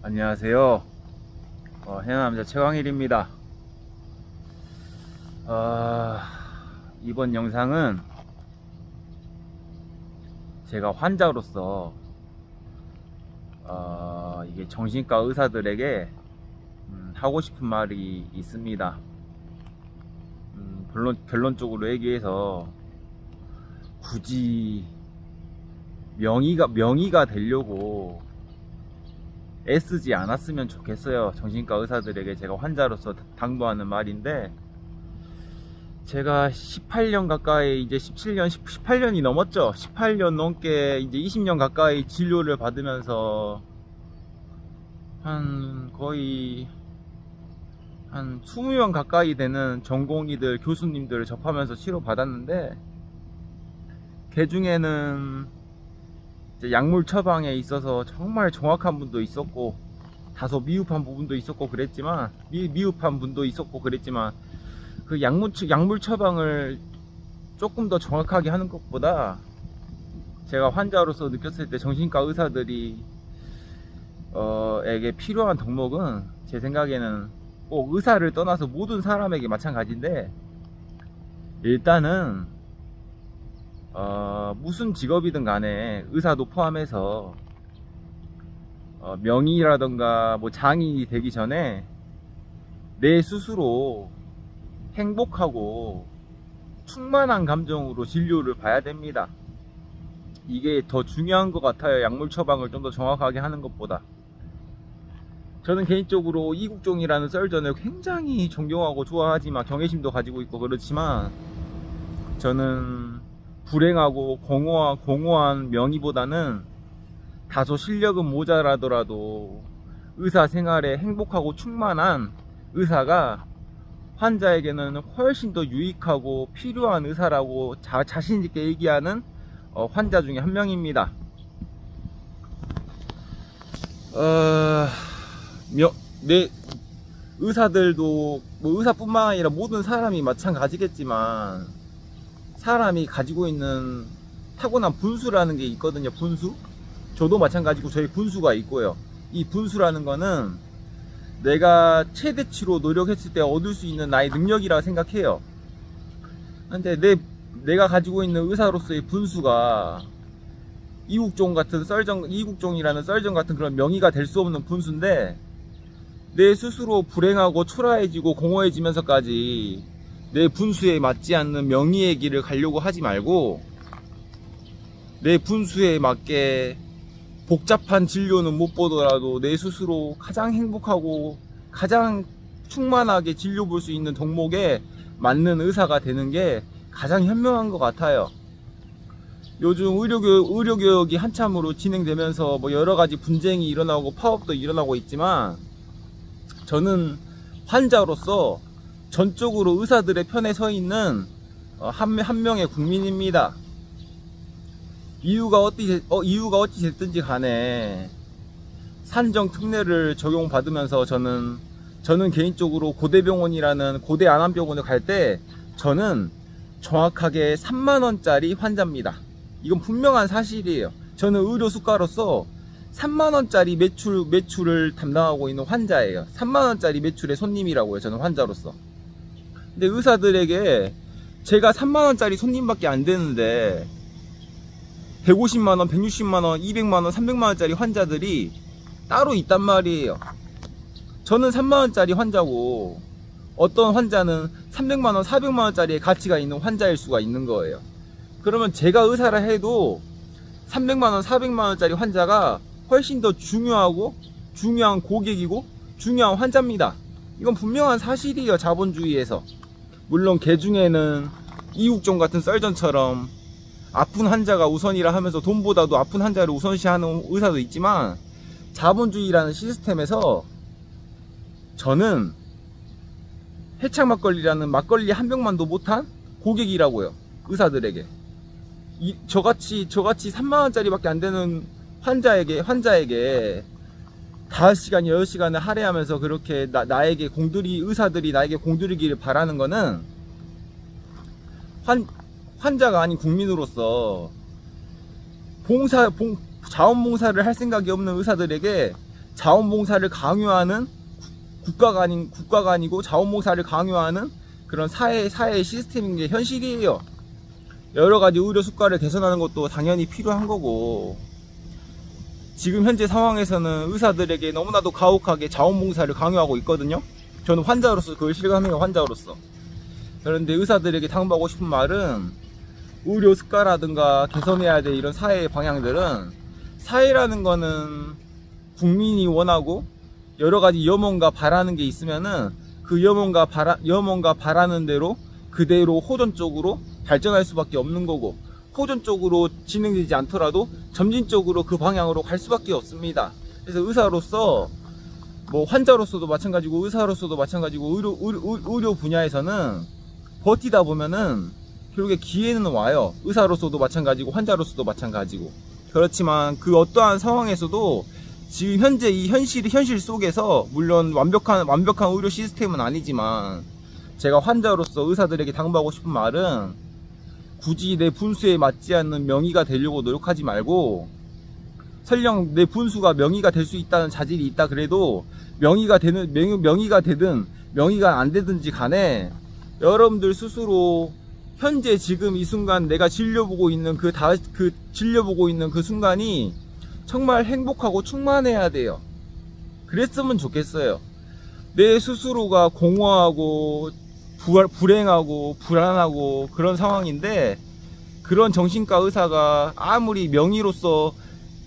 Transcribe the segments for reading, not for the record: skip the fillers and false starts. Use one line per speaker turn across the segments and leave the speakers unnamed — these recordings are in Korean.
안녕하세요. 해남자 최광일입니다. 이번 영상은 제가 환자로서 이게 정신과 의사들에게 하고 싶은 말이 있습니다. 결론적으로 얘기해서 굳이 명의가 되려고 애쓰지 않았으면 좋겠어요. 정신과 의사들에게 제가 환자로서 당부하는 말인데, 제가 18년 가까이, 이제 18년이 넘었죠. 18년 넘게 이제 20년 가까이 진료를 받으면서 거의 한 20명 가까이 되는 전공의들, 교수님들을 접하면서 치료받았는데, 그 중에는 약물 처방에 있어서 정말 정확한 분도 있었고, 다소 미흡한 부분도 있었고 그랬지만, 미흡한 분도 있었고 그랬지만, 그 약물 처방을 조금 더 정확하게 하는 것보다 제가 환자로서 느꼈을 때 정신과 의사들이 에게 필요한 덕목은, 제 생각에는 꼭 의사를 떠나서 모든 사람에게 마찬가지인데, 일단은 무슨 직업이든 간에 의사도 포함해서 명의라던가 뭐 장인이 되기 전에 내 스스로 행복하고 충만한 감정으로 진료를 봐야 됩니다. 이게 더 중요한 것 같아요. 약물 처방을 좀 더 정확하게 하는 것보다. 저는 개인적으로 이국종이라는 썰전을 굉장히 존경하고 좋아하지만, 경외심도 가지고 있고 그렇지만, 저는 불행하고 공허한 명의보다는 다소 실력은 모자라더라도 의사 생활에 행복하고 충만한 의사가 환자에게는 훨씬 더 유익하고 필요한 의사라고 자신있게 얘기하는 환자 중에 한 명입니다. 의사들도, 뭐 의사뿐만 아니라 모든 사람이 마찬가지겠지만, 사람이 가지고 있는 타고난 분수라는 게 있거든요. 분수. 저도 마찬가지고 저희 분수가 있고요. 이 분수라는 거는 내가 최대치로 노력했을 때 얻을 수 있는 나의 능력이라 생각해요. 근데 내가 가지고 있는 의사로서의 분수가 이국종이라는 썰전 같은 그런 명의가 될 수 없는 분수인데, 내 스스로 불행하고 초라해지고 공허해지면서까지 내 분수에 맞지 않는 명의의 길을 가려고 하지 말고, 내 분수에 맞게 복잡한 진료는 못 보더라도 내 스스로 가장 행복하고 가장 충만하게 진료 볼 수 있는 덕목에 맞는 의사가 되는 게 가장 현명한 것 같아요. 요즘 의료교육이 한참으로 진행되면서 뭐 여러가지 분쟁이 일어나고 파업도 일어나고 있지만, 저는 환자로서 전적으로 의사들의 편에 서 있는 한 명의 국민입니다. 이유가 어찌 됐든지 간에 산정 특례를 적용받으면서 저는 개인적으로 고대병원이라는 고대 안암병원을 갈 때 저는 정확하게 3만원짜리 환자입니다. 이건 분명한 사실이에요. 저는 의료수가로서 3만원짜리 매출을 담당하고 있는 환자예요. 3만원짜리 매출의 손님이라고요. 저는 환자로서. 근데 의사들에게 제가 3만원짜리 손님밖에 안 되는데 150만원, 160만원, 200만원, 300만원짜리 환자들이 따로 있단 말이에요. 저는 3만원짜리 환자고, 어떤 환자는 300만원, 400만원짜리의 가치가 있는 환자일 수가 있는 거예요. 그러면 제가 의사라 해도 300만원, 400만원짜리 환자가 훨씬 더 중요한 고객이고 중요한 환자입니다. 이건 분명한 사실이에요. 자본주의에서. 물론 개 중에는 이국종 같은 썰전처럼 아픈 환자가 우선이라 하면서 돈보다도 아픈 환자를 우선시하는 의사도 있지만, 자본주의라는 시스템에서 저는 해창 막걸리라는 막걸리 한 병만도 못한 고객이라고요. 의사들에게. 저같이 3만원짜리 밖에 안 되는 환자에게 5시간, 6시간을 할애하면서 그렇게 의사들이 나에게 공들이기를 바라는 거는, 환자가 아닌 국민으로서 자원봉사를 할 생각이 없는 의사들에게 자원봉사를 강요하는 국가가 아니고 자원봉사를 강요하는 그런 사회 시스템인 게 현실이에요. 여러가지 의료 수가를 개선하는 것도 당연히 필요한 거고, 지금 현재 상황에서는 의사들에게 너무나도 가혹하게 자원봉사를 강요하고 있거든요. 저는 환자로서 그걸 실감해요. 환자로서. 그런데 의사들에게 당부하고 싶은 말은, 의료 수가라든가 개선해야 될 이런 사회의 방향들은, 사회라는 거는 국민이 원하고 여러가지 염원과 바라는 게 있으면은 그 염원과 바라는 대로 그대로 호전적으로 발전할 수밖에 없는 거고, 호전적으로 진행되지 않더라도 점진적으로 그 방향으로 갈 수밖에 없습니다. 그래서 의사로서, 뭐 환자로서도 마찬가지고 의사로서도 마찬가지고 의료 분야에서는 버티다 보면은 결국에 기회는 와요. 의사로서도 마찬가지고 환자로서도 마찬가지고. 그렇지만 그 어떠한 상황에서도 지금 현재 이 현실 속에서, 물론 완벽한 의료 시스템은 아니지만, 제가 환자로서 의사들에게 당부하고 싶은 말은, 굳이 내 분수에 맞지 않는 명의가 되려고 노력하지 말고, 설령 내 분수가 명의가 될 수 있다는 자질이 있다 그래도 명의가 되든 명의가 안 되든지 간에 여러분들 스스로 현재 지금 이 순간 내가 진료보고 있는 진료보고 있는 그 순간이 정말 행복하고 충만해야 돼요. 그랬으면 좋겠어요. 내 스스로가 공허하고 불행하고 불안하고 그런 상황인데, 그런 정신과 의사가 아무리 명의로서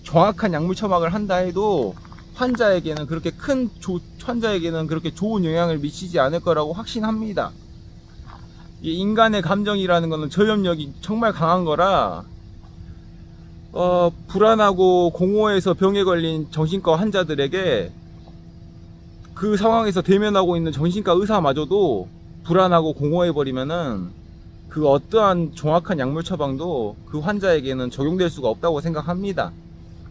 정확한 약물 처방을 한다 해도 환자에게는 그렇게 좋은 영향을 미치지 않을 거라고 확신합니다. 이 인간의 감정이라는 거는 저염력이 정말 강한 거라, 불안하고 공허해서 병에 걸린 정신과 환자들에게 그 상황에서 대면하고 있는 정신과 의사마저도 불안하고 공허해버리면은 그 어떠한 정확한 약물 처방도 그 환자에게는 적용될 수가 없다고 생각합니다.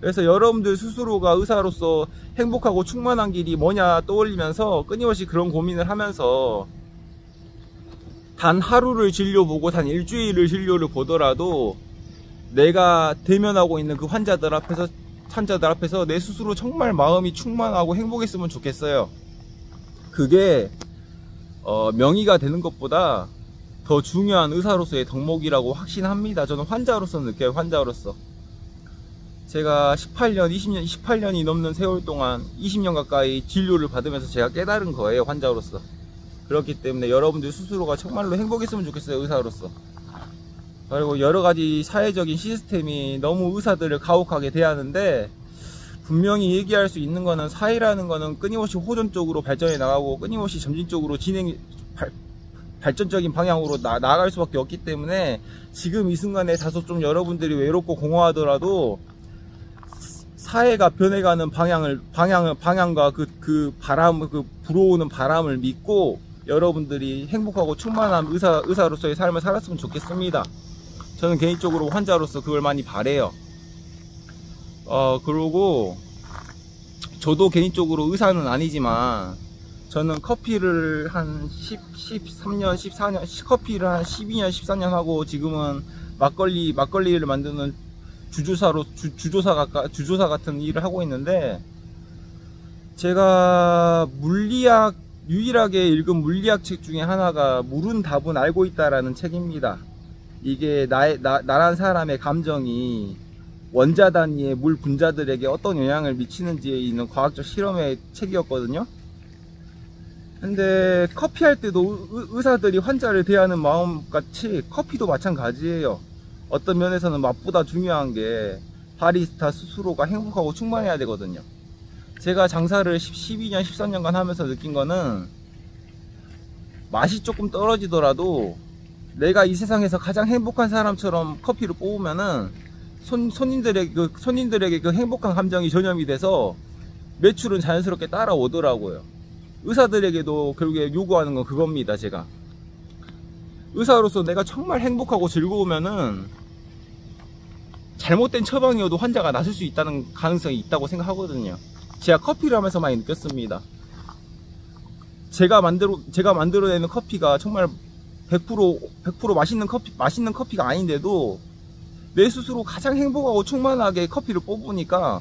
그래서 여러분들 스스로가 의사로서 행복하고 충만한 길이 뭐냐 떠올리면서 끊임없이 그런 고민을 하면서, 단 하루를 진료보고 단 일주일을 진료를 보더라도 내가 대면하고 있는 그 환자들 앞에서 내 스스로 정말 마음이 충만하고 행복했으면 좋겠어요. 그게 명의가 되는 것보다 더 중요한 의사로서의 덕목이라고 확신합니다. 저는 환자로서 느껴요. 환자로서 제가 18년이 넘는 세월 동안 20년 가까이 진료를 받으면서 제가 깨달은 거예요. 환자로서. 그렇기 때문에 여러분들 스스로가 정말로 행복했으면 좋겠어요. 의사로서. 그리고 여러가지 사회적인 시스템이 너무 의사들을 가혹하게 대하는데, 분명히 얘기할 수 있는 거는, 사회라는 거는 끊임없이 호전적으로 발전해 나가고 끊임없이 점진적으로 발전적인 방향으로 나아갈 수밖에 없기 때문에, 지금 이 순간에 다소 좀 여러분들이 외롭고 공허하더라도 사회가 변해가는 방향과 그 불어오는 바람을 믿고 여러분들이 행복하고 충만한 의사로서의 삶을 살았으면 좋겠습니다. 저는 개인적으로 환자로서 그걸 많이 바래요. 그리고 저도 개인적으로 의사는 아니지만, 저는 커피를 한 14년, 커피를 한 12년, 14년 하고, 지금은 막걸리를 만드는 주조사 같은 일을 하고 있는데, 제가 유일하게 읽은 물리학 책 중에 하나가 물은 답은 알고 있다라는 책입니다. 이게 나란 사람의 감정이 원자 단위의 물 분자들에게 어떤 영향을 미치는지에 있는 과학적 실험의 책이었거든요. 근데 커피 할 때도 의사들이 환자를 대하는 마음같이 커피도 마찬가지예요. 어떤 면에서는 맛보다 중요한 게 바리스타 스스로가 행복하고 충만해야 되거든요. 제가 장사를 12년, 13년간 하면서 느낀 거는, 맛이 조금 떨어지더라도 내가 이 세상에서 가장 행복한 사람처럼 커피를 뽑으면은 손님들에게 그 행복한 감정이 전염이 돼서 매출은 자연스럽게 따라오더라고요. 의사들에게도 결국에 요구하는 건 그겁니다. 제가 의사로서 내가 정말 행복하고 즐거우면은 잘못된 처방이어도 환자가 나설 수 있다는 가능성이 있다고 생각하거든요. 제가 커피를 하면서 많이 느꼈습니다. 제가 만들어내는 커피가 정말 100% 맛있는 커피가 아닌데도 내 스스로 가장 행복하고 충만하게 커피를 뽑으니까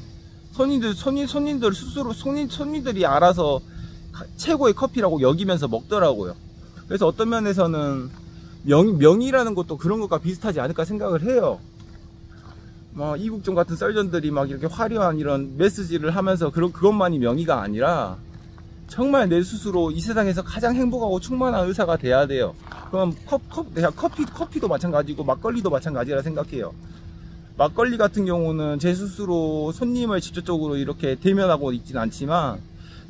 손님들 스스로 손님들이 알아서 최고의 커피라고 여기면서 먹더라고요. 그래서 어떤 면에서는 명의라는 것도 그런 것과 비슷하지 않을까 생각을 해요. 막 이국종 같은 썰전들이 막 이렇게 화려한 이런 메시지를 하면서 그것만이 명의가 아니라 정말 내 스스로 이 세상에서 가장 행복하고 충만한 의사가 돼야 돼요. 그럼 커피도 마찬가지고 막걸리도 마찬가지라 생각해요. 막걸리 같은 경우는 제 스스로 손님을 직접적으로 이렇게 대면하고 있진 않지만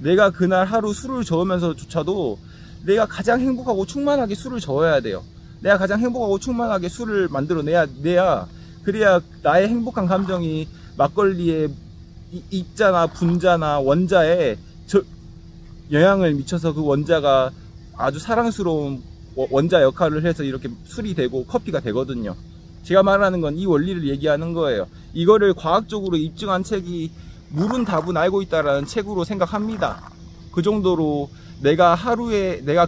내가 그날 하루 술을 저으면서조차도 내가 가장 행복하고 충만하게 술을 저어야 돼요. 내가 가장 행복하고 충만하게 술을 만들어내야 그래야 나의 행복한 감정이 막걸리의 입자나 분자나 원자에 영향을 미쳐서 그 원자가 아주 사랑스러운 원자 역할을 해서 이렇게 술이 되고 커피가 되거든요. 제가 말하는 건 이 원리를 얘기하는 거예요. 이거를 과학적으로 입증한 책이 물은 답은 알고 있다라는 책으로 생각합니다. 그 정도로 내가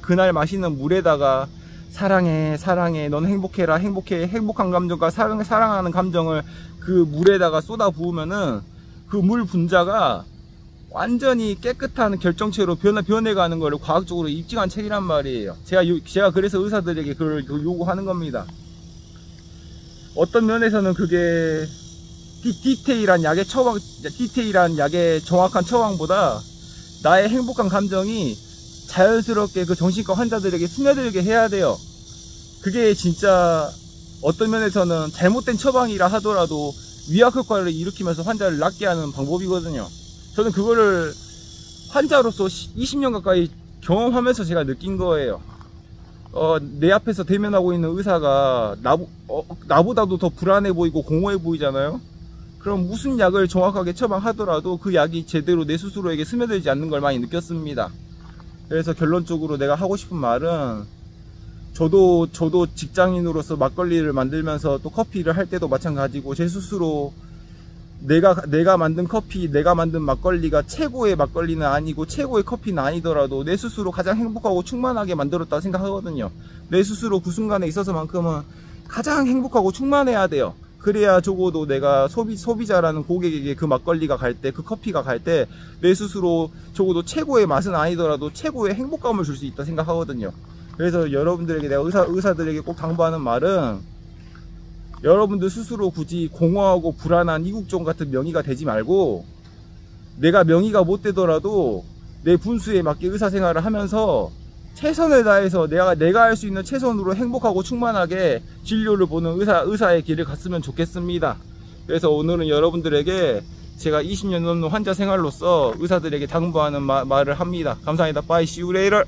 그날 마시는 물에다가 사랑해 넌 행복해라 행복한 감정과 사랑하는 감정을 그 물에다가 쏟아 부으면은 그 물 분자가 완전히 깨끗한 결정체로 변해가는 것을 과학적으로 입증한 책이란 말이에요. 제가 그래서 의사들에게 그걸 요구하는 겁니다. 어떤 면에서는 그게 디테일한 약의 정확한 처방보다 나의 행복한 감정이 자연스럽게 그 정신과 환자들에게 스며들게 해야 돼요. 그게 진짜 어떤 면에서는 잘못된 처방이라 하더라도 위약 효과를 일으키면서 환자를 낫게 하는 방법이거든요. 저는 그거를 환자로서 20년 가까이 경험하면서 제가 느낀 거예요. 내 앞에서 대면하고 있는 의사가 나보다도 더 불안해 보이고 공허해 보이잖아요. 그럼 무슨 약을 정확하게 처방하더라도 그 약이 제대로 내 스스로에게 스며들지 않는 걸 많이 느꼈습니다. 그래서 결론적으로 내가 하고 싶은 말은 저도 직장인으로서 막걸리를 만들면서 또 커피를 할 때도 마찬가지고 제 스스로 내가 만든 커피, 내가 만든 막걸리가 최고의 막걸리는 아니고 최고의 커피는 아니더라도 내 스스로 가장 행복하고 충만하게 만들었다 생각하거든요. 내 스스로 그 순간에 있어서만큼은 가장 행복하고 충만해야 돼요. 그래야 적어도 내가 소비자라는 고객에게 그 막걸리가 갈 때, 그 커피가 갈 때 내 스스로 적어도 최고의 맛은 아니더라도 최고의 행복감을 줄 수 있다 생각하거든요. 그래서 여러분들에게 내가 의사들에게 꼭 당부하는 말은 여러분들 스스로 굳이 공허하고 불안한 이국종 같은 명의가 되지 말고 내가 명의가 못 되더라도 내 분수에 맞게 의사생활을 하면서 최선을 다해서 내가 할 수 있는 최선으로 행복하고 충만하게 진료를 보는 의사의 길을 갔으면 좋겠습니다. 그래서 오늘은 여러분들에게 제가 20년 넘는 환자 생활로서 의사들에게 당부하는 말을 합니다. 감사합니다. Bye. See you later.